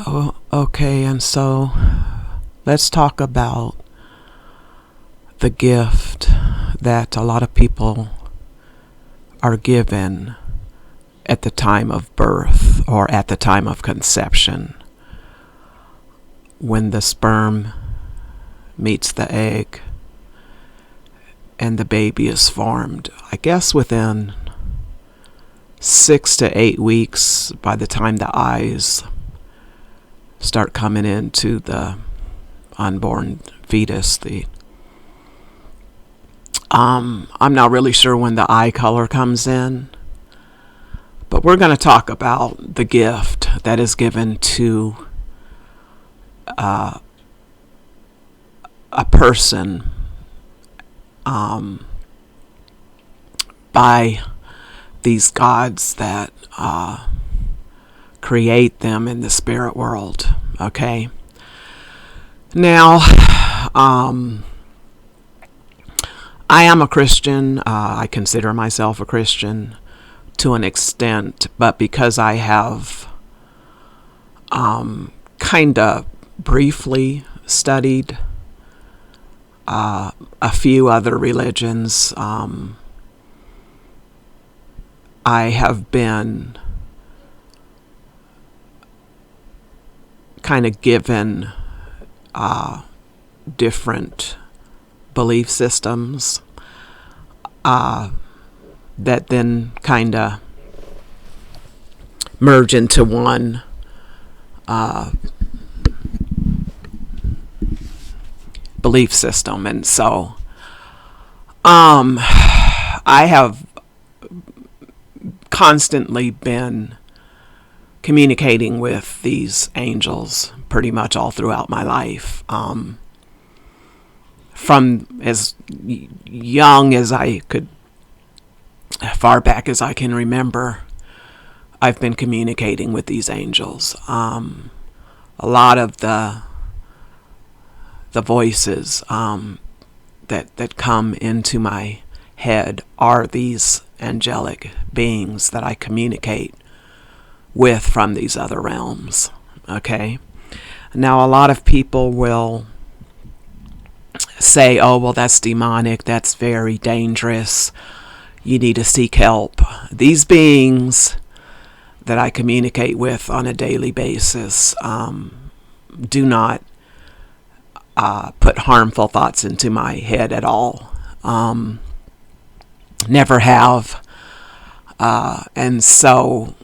Oh, okay, and so let's talk about the gift that a lot of people are given at the time of birth or at the time of conception. When the sperm meets the egg and the baby is formed, I guess within 6 to 8 weeks, by the time the eyes start coming into the unborn fetus, I'm not really sure when the eye color comes in, but we're going to talk about the gift that is given to a person by these gods that create them in the spirit world. Okay. Now, I am a Christian. I consider myself a Christian to an extent, but because I have kind of briefly studied a few other religions, I have been kind of given different belief systems that then kind of merge into one belief system. And so I have constantly been communicating with these angels pretty much all throughout my life. From as young as I could, far back as I can remember, I've been communicating with these angels. A lot of the voices that come into my head are these angelic beings that I communicate with from these other realms. Okay. Now, a lot of people will say, oh, well, that's demonic. That's very dangerous. You need to seek help. These beings that I communicate with on a daily basis do not put harmful thoughts into my head at all. Never have. And so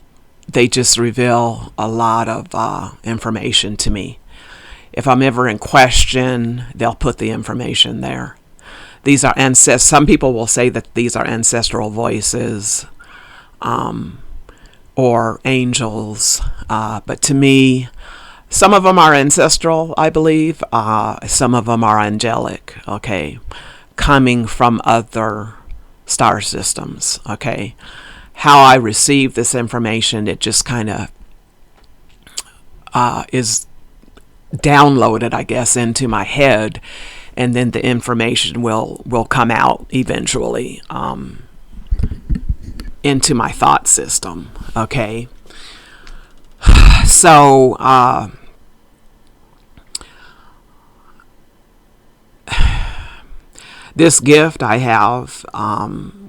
they just reveal a lot of information to me. If I'm ever in question, they'll put the information there. These are some people will say that these are ancestral voices or angels. But to me, some of them are ancestral, I believe. Some of them are angelic, okay, coming from other star systems, okay. How I receive this information, it just kind of is downloaded, I guess, into my head, and then the information will come out eventually into my thought system. Okay, so this gift I have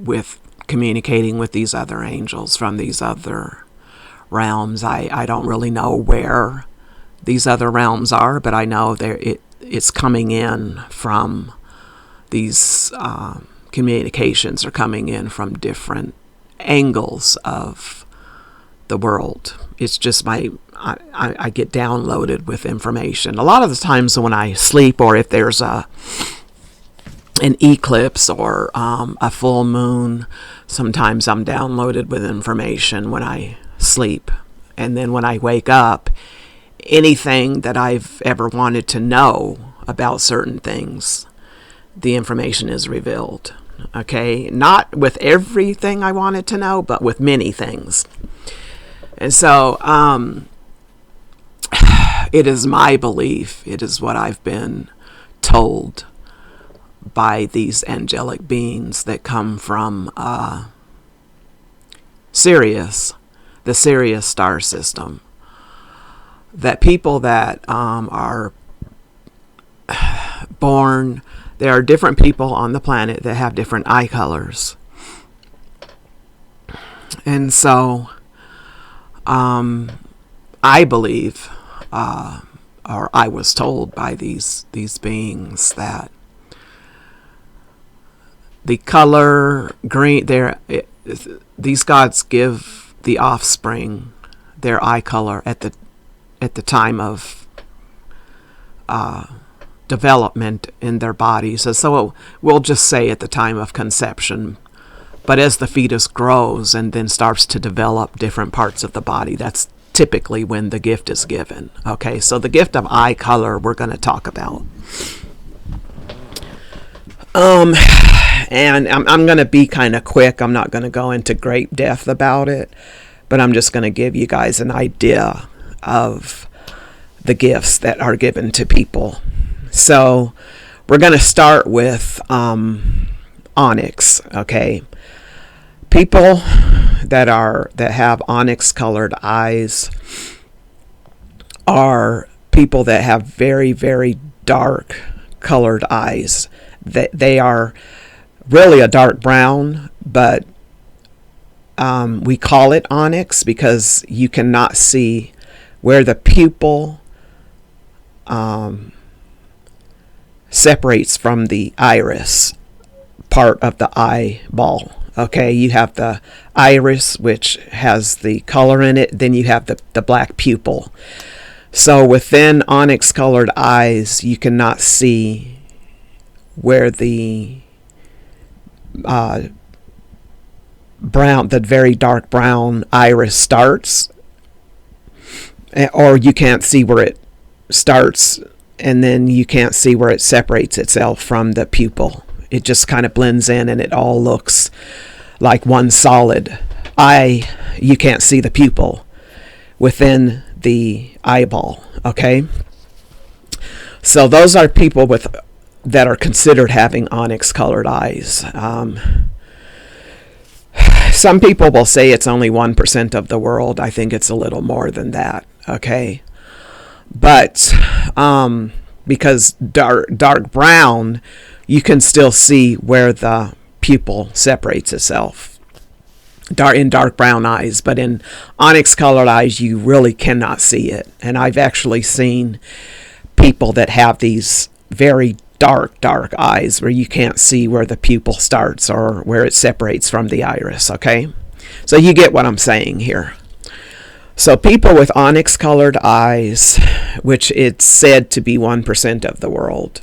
with communicating with these other angels from these other realms. I don't really know where these other realms are, but I know it's coming in from these communications are coming in from different angles of the world. It's just I get downloaded with information. A lot of the times when I sleep, or if there's an eclipse or a full moon, sometimes I'm downloaded with information when I sleep. And then when I wake up, anything that I've ever wanted to know about certain things, the information is revealed. Okay, not with everything I wanted to know, but with many things. And so it is my belief, it is what I've been told by these angelic beings that come from Sirius, the Sirius star system, that people that are born, there are different people on the planet that have different eye colors. And so I believe, or I was told by these beings, that the color green, these gods give the offspring their eye color at the time of development in their bodies. So we'll just say at the time of conception. But as the fetus grows and then starts to develop different parts of the body, that's typically when the gift is given. Okay, so the gift of eye color we're going to talk about. And I'm going to be kind of quick. I'm not going to go into great depth about it, but I'm just going to give you guys an idea of the gifts that are given to people. So we're going to start with onyx, okay? People that have onyx colored eyes are people that have very, very dark colored eyes. They are really a dark brown, but we call it onyx because you cannot see where the pupil separates from the iris part of the eyeball. Okay, you have the iris, which has the color in it. Then you have the black pupil. So within onyx colored eyes, you cannot see where the brown, the very dark brown iris starts, or you can't see where it starts, and then you can't see where it separates itself from the pupil. It just kind of blends in and it all looks like one solid eye. You can't see the pupil within the eyeball, okay? So those are people that are considered having onyx colored eyes. Some people will say it's only 1% of the world. I think it's a little more than that, okay? But because dark brown, you can still see where the pupil separates itself in dark brown eyes, but in onyx colored eyes you really cannot see it. And I've actually seen people that have these very dark eyes where you can't see where the pupil starts or where it separates from the iris. Okay, so you get what I'm saying here. So people with onyx colored eyes, which it's said to be 1% of the world,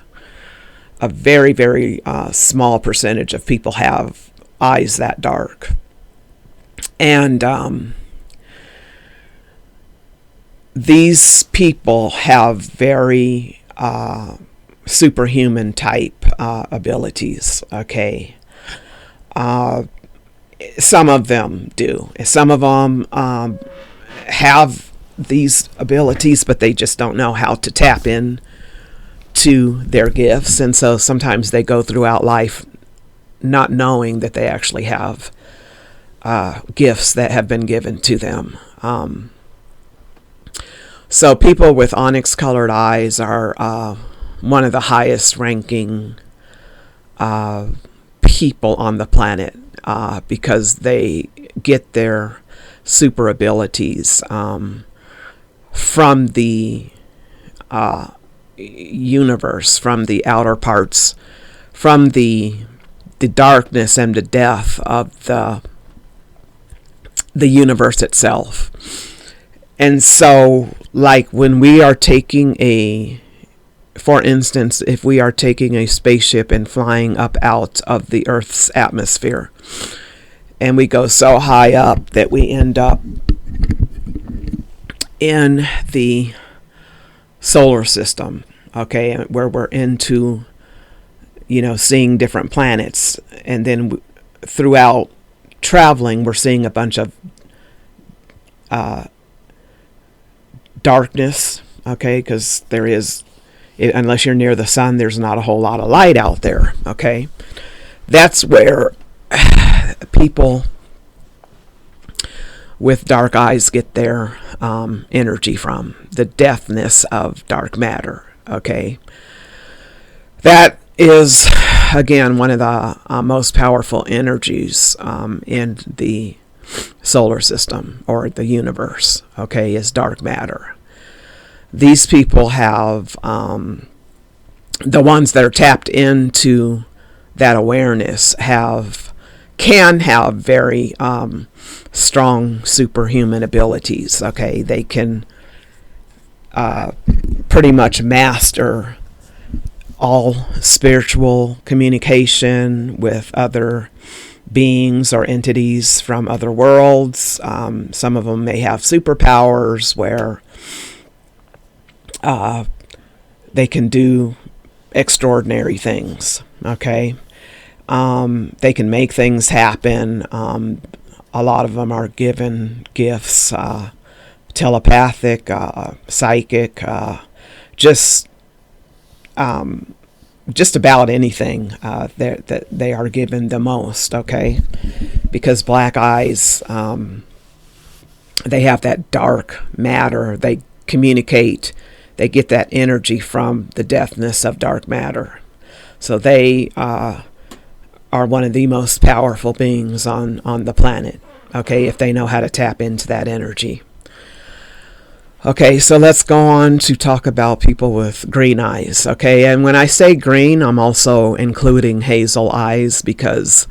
a very, very small percentage of people have eyes that dark. And these people have very superhuman type abilities, okay? Some of them do. Some of them have these abilities, but they just don't know how to tap in to their gifts, and so sometimes they go throughout life not knowing that they actually have gifts that have been given to them. So people with onyx colored eyes are one of the highest ranking people on the planet because they get their super abilities from the universe, from the outer parts, from the darkness and the death of the universe itself. And so, like when we are taking for instance, if we are taking a spaceship and flying up out of the Earth's atmosphere, and we go so high up that we end up in the solar system, okay, where we're into, seeing different planets, and then throughout traveling, we're seeing a bunch of darkness, okay, because there is, unless you're near the sun, there's not a whole lot of light out there, okay? That's where people with dark eyes get their energy from, the deafness of dark matter. Okay, that is again one of the most powerful energies in the solar system or the universe. Okay, is dark matter. These people have the ones that are tapped into that awareness can have very strong superhuman abilities. Okay, they can pretty much master all spiritual communication with other beings or entities from other worlds. Some of them may have superpowers where they can do extraordinary things. Okay, they can make things happen. A lot of them are given gifts, telepathic, psychic, just about anything that they are given the most. Okay, because black eyes, they have that dark matter. They communicate. They get that energy from the deafness of dark matter. So they are one of the most powerful beings on the planet, okay, if they know how to tap into that energy. Okay, so let's go on to talk about people with green eyes, okay? And when I say green, I'm also including hazel eyes, because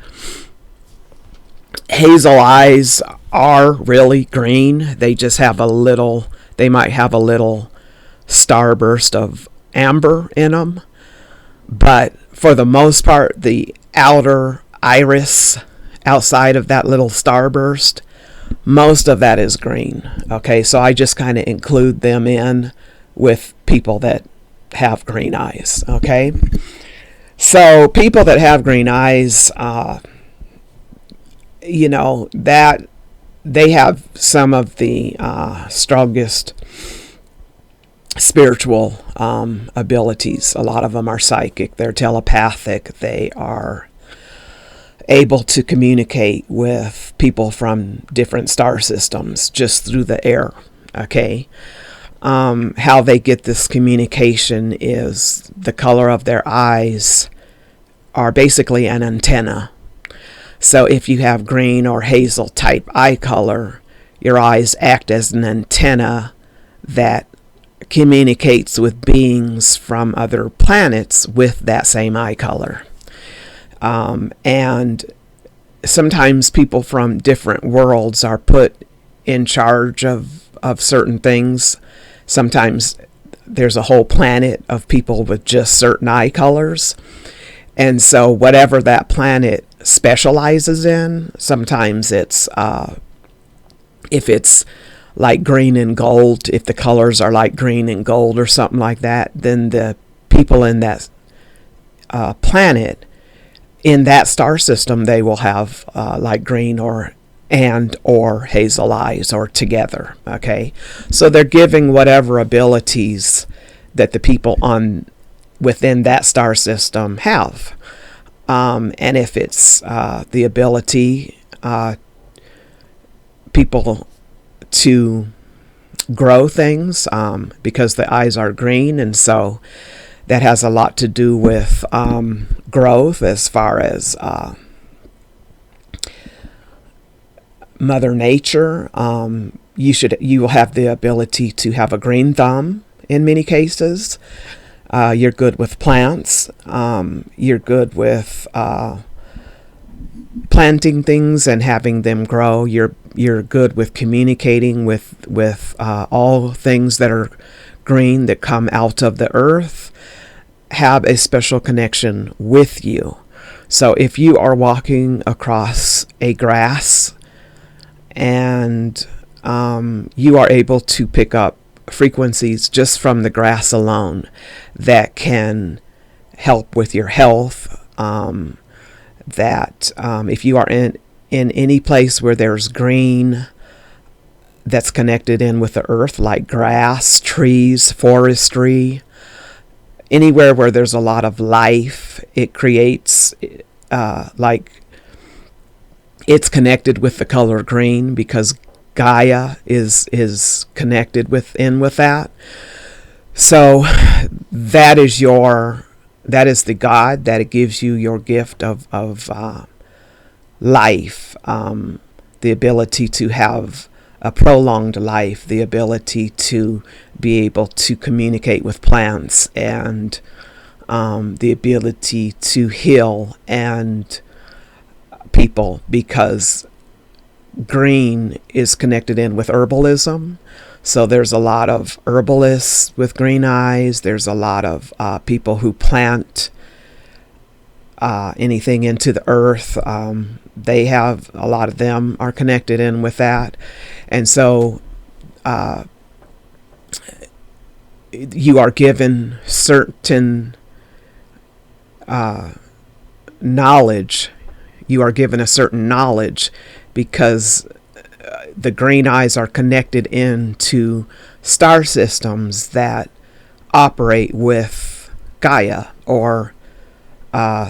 hazel eyes are really green. They just have they might have a little starburst of amber in them. But for the most part, the outer iris outside of that little starburst, most of that is green. Okay, so I just kind of include them in with people that have green eyes. Okay, so people that have green eyes, that they have some of the strongest spiritual abilities. A lot of them are psychic, they're telepathic, they are able to communicate with people from different star systems just through the air. Okay, how they get this communication is the color of their eyes are basically an antenna. So if you have green or hazel type eye color, your eyes act as an antenna that communicates with beings from other planets with that same eye color. And sometimes people from different worlds are put in charge of certain things. Sometimes there's a whole planet of people with just certain eye colors. And so whatever that planet specializes in, sometimes it's, if it's like green and gold, if the colors are like green and gold or something like that, then the people in that planet, in that star system, they will have like green or hazel eyes or together. Okay, so they're giving whatever abilities that the people within that star system have, and if it's the ability people to grow things, because the eyes are green, and so that has a lot to do with growth as far as Mother Nature. You will have the ability to have a green thumb in many cases. You're good with plants. You're good with planting things and having them grow. You're good with communicating with all things that are green that come out of the earth, have a special connection with you. So if you are walking across a grass and you are able to pick up frequencies just from the grass alone that can help with your health, that if you are in any place where there's green that's connected in with the earth, like grass, trees, forestry, anywhere where there's a lot of life, it creates like it's connected with the color green, because Gaia is connected with that. So that is the God that it gives you your gift of life, the ability to have a prolonged life, the ability to be able to communicate with plants, and the ability to heal and people, because green is connected in with herbalism. So there's a lot of herbalists with green eyes. There's a lot of people who plant anything into the earth. They have, a lot of them are connected in with that. And so you are given certain knowledge. You are given a certain knowledge because the green eyes are connected into star systems that operate with Gaia, or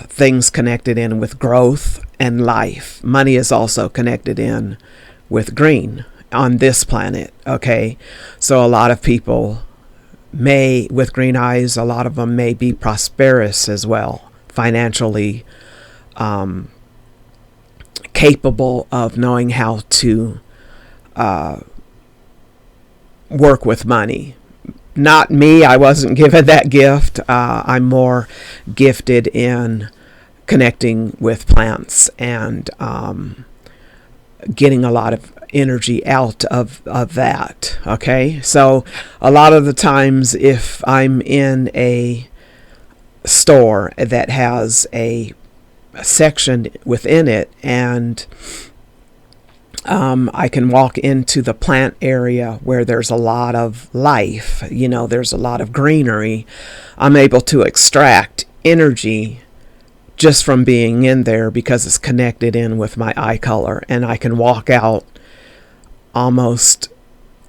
things connected in with growth and life. Money is also connected in with green on this planet. Okay, so a lot of people with green eyes, a lot of them may be prosperous as well, financially capable of knowing how to work with money. Not me, I wasn't given that gift. I'm more gifted in connecting with plants and getting a lot of energy out of that. Okay, so a lot of the times if I'm in a store that has a section within it, and I can walk into the plant area where there's a lot of life, there's a lot of greenery, I'm able to extract energy just from being in there because it's connected in with my eye color, and I can walk out almost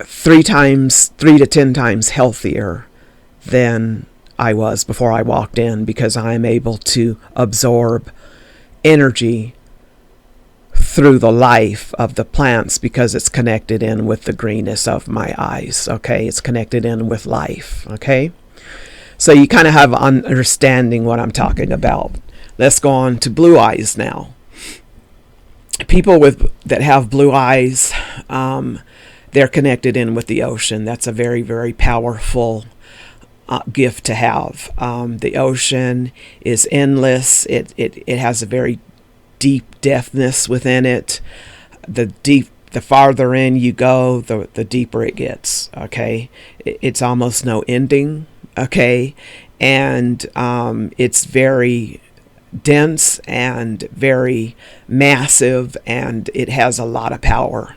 3 to 10 times healthier than I was before I walked in, because I'm able to absorb energy through the life of the plants because it's connected in with the greenness of my eyes. Okay, it's connected in with life. Okay, so you kind of have understanding what I'm talking about. Let's go on to blue eyes now. People that have blue eyes, they're connected in with the ocean. That's a very, very powerful gift to have. The ocean is endless. It has a very deep depthness within it. The farther in you go, the deeper it gets. Okay, it's almost no ending. Okay, and it's very dense and very massive, and it has a lot of power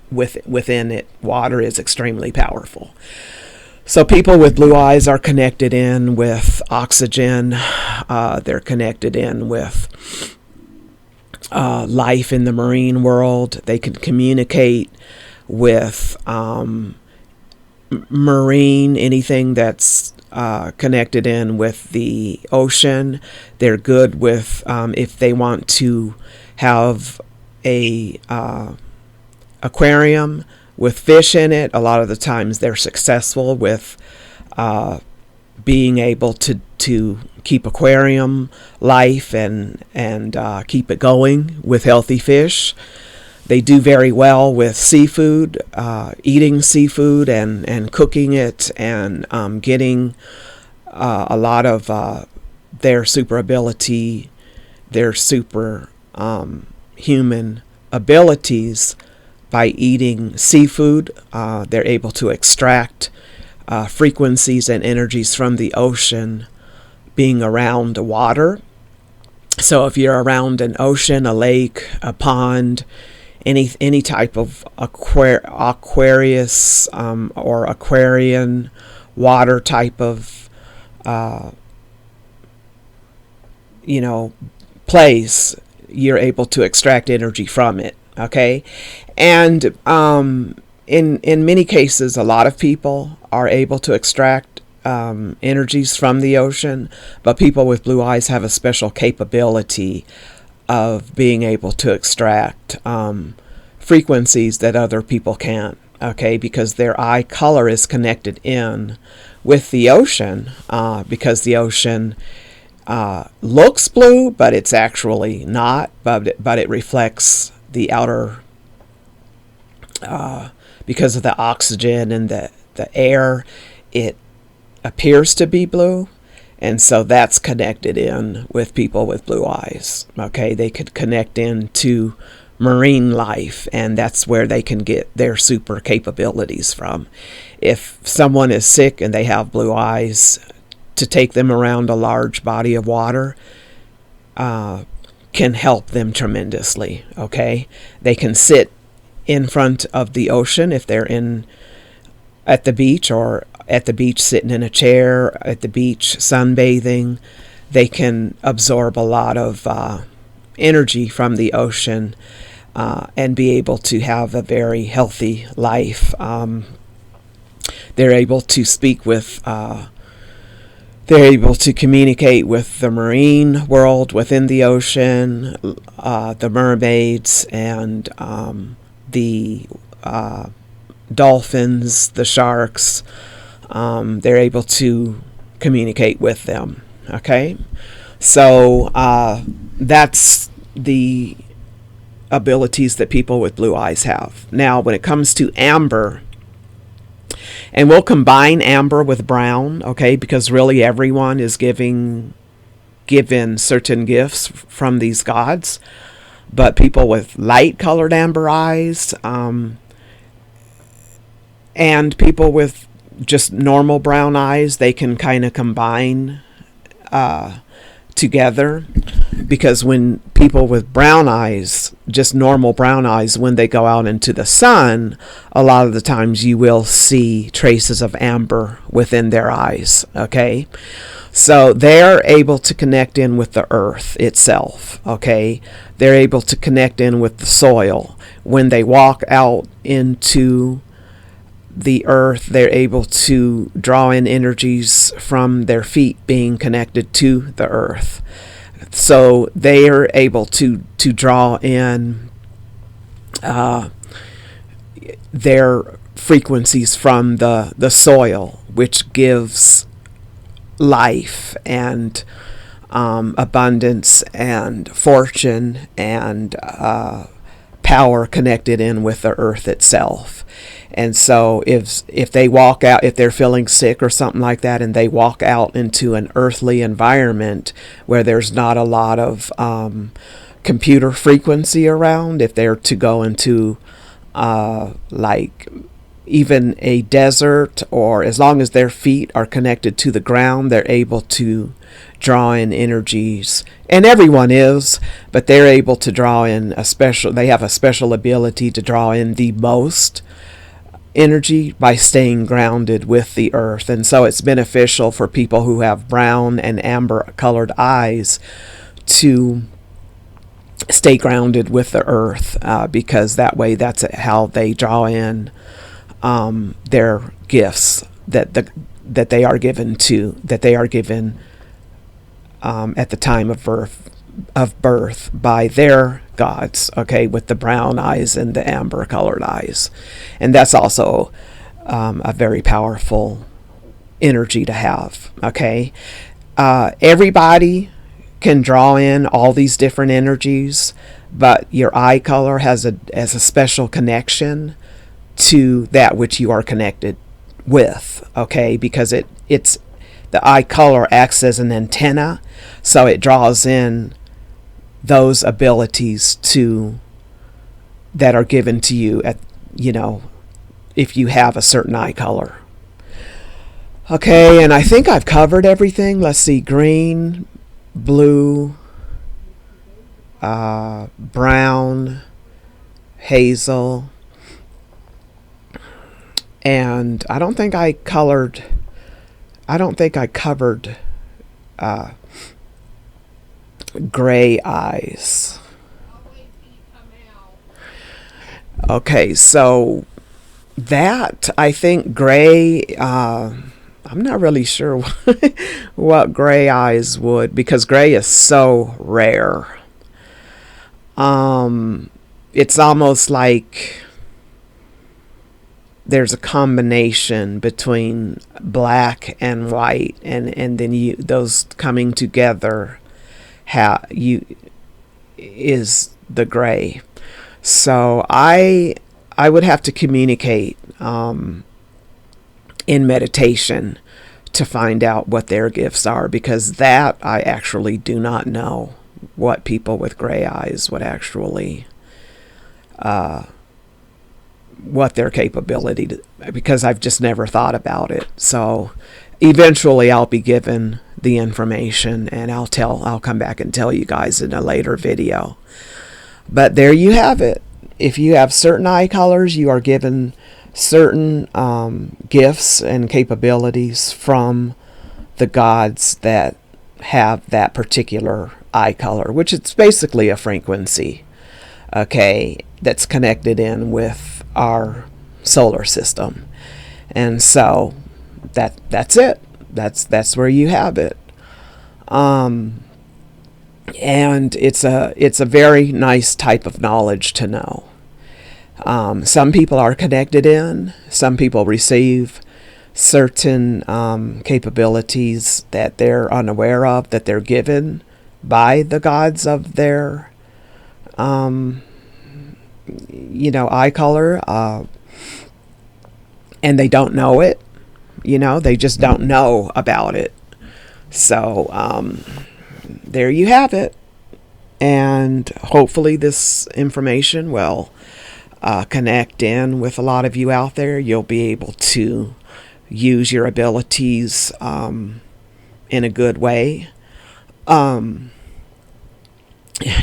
within it. Water is extremely powerful. So people with blue eyes are connected in with oxygen. They're connected in with life in the marine world. They can communicate with marine, anything that's connected in with the ocean. They're good with if they want to have a aquarium with fish in it. A lot of the times they're successful with being able to keep aquarium life and keep it going with healthy fish. They do very well with seafood, eating seafood and cooking it, and getting a lot of their super ability, their super human abilities by eating seafood. They're able to extract frequencies and energies from the ocean being around water. So if you're around an ocean, a lake, a pond, any type of aquarius or aquarian water type of place, you're able to extract energy from it. Okay, and in many cases, a lot of people are able to extract energies from the ocean, but people with blue eyes have a special capability of being able to extract frequencies that other people can't, okay, because their eye color is connected in with the ocean, because the ocean looks blue, but it's actually not, but it reflects the outer, because of the oxygen and the air, it appears to be blue. And so that's connected in with people with blue eyes. Okay, they could connect into marine life, and that's where they can get their super capabilities from. If someone is sick and they have blue eyes, to take them around a large body of water can help them tremendously. Okay, they can sit in front of the ocean if they're at the beach, or at the beach sitting in a chair, at the beach sunbathing. They can absorb a lot of energy from the ocean and be able to have a very healthy life. They're able to speak with, they're able to communicate with the marine world within the ocean, the mermaids, and the dolphins, the sharks. They're able to communicate with them. Okay, so that's the abilities that people with blue eyes have. Now, when it comes to amber, and we'll combine amber with brown, okay, because really everyone is given certain gifts from these gods, but people with light colored amber eyes, and people with just normal brown eyes, they can kind of combine together, because when people with brown eyes, just normal brown eyes, when they go out into the sun, a lot of the times you will see traces of amber within their eyes. Okay, so they're able to connect in with the earth itself. Okay, they're able to connect in with the soil. When they walk out into the earth, they're able to draw in energies from their feet being connected to the earth. So they are able to draw in their frequencies from the soil, which gives life and abundance and fortune and power connected in with the earth itself. And so if they walk out, if they're feeling sick or something like that, and they walk out into an earthly environment where there's not a lot of computer frequency around, if they're to go into like even a desert, or as long as their feet are connected to the ground, they're able to draw in energies. And everyone is, but they're able to draw in they have a special ability to draw in the most energy by staying grounded with the earth. And so it's beneficial for people who have brown and amber colored eyes to stay grounded with the earth, because that way that's how they draw in their gifts that they are given at the time of birth by their gods, okay, with the brown eyes and the amber colored eyes. And that's also a very powerful energy to have. Okay, everybody can draw in all these different energies, but your eye color has a special connection to that which you are connected with. Okay, because it's the eye color acts as an antenna, so it draws in those abilities that are given to you if you have a certain eye color. Okay, and I think I've covered everything. Let's see, green, blue, brown, hazel, and I don't think I covered gray eyes. Okay, so that, I think gray, I'm not really sure what gray eyes would, because gray is so rare. it's almost like there's a combination between black and white, and then those coming together is the gray. So I would have to communicate in meditation to find out what their gifts are, because that I actually do not know what people with gray eyes would actually what their capability to, because I've just never thought about it. So eventually I'll be given the information, and I'll come back and tell you guys in a later video. But there you have it. If you have certain eye colors, you are given certain gifts and capabilities from the gods that have that particular eye color, which is basically a frequency, okay, that's connected in with our solar system. And so that's it. That's where you have it. And it's a very nice type of knowledge to know. Some people are connected in, some people receive certain capabilities that they're unaware of, that they're given by the gods of their eye color, and they don't know it. They just don't know about it. So there you have it. And hopefully this information will connect in with a lot of you out there. You'll be able to use your abilities in a good way.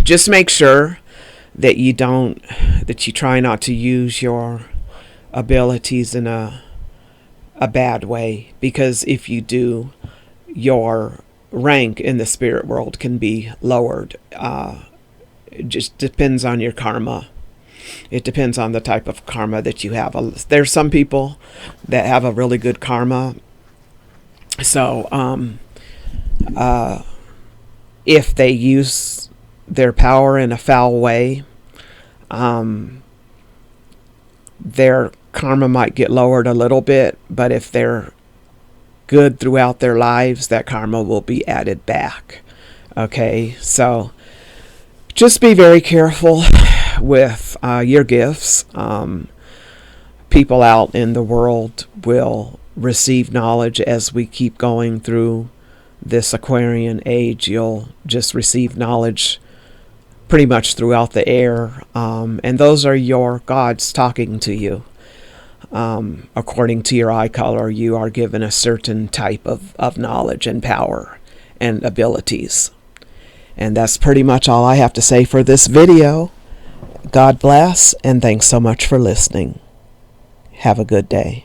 Just make sure that you try not to use your abilities in a bad way, because if you do, your rank in the spirit world can be lowered. It just depends on your karma. It depends on the type of karma that you have. There's some people that have a really good karma. So if they use their power in a foul way, their karma might get lowered a little bit, but if they're good throughout their lives, that karma will be added back. Okay, so just be very careful with your gifts. People out in the world will receive knowledge as we keep going through this Aquarian age. You'll just receive knowledge pretty much throughout the air, and those are your gods talking to you. According to your eye color, you are given a certain type of knowledge and power and abilities. And that's pretty much all I have to say for this video. God bless, and thanks so much for listening. Have a good day.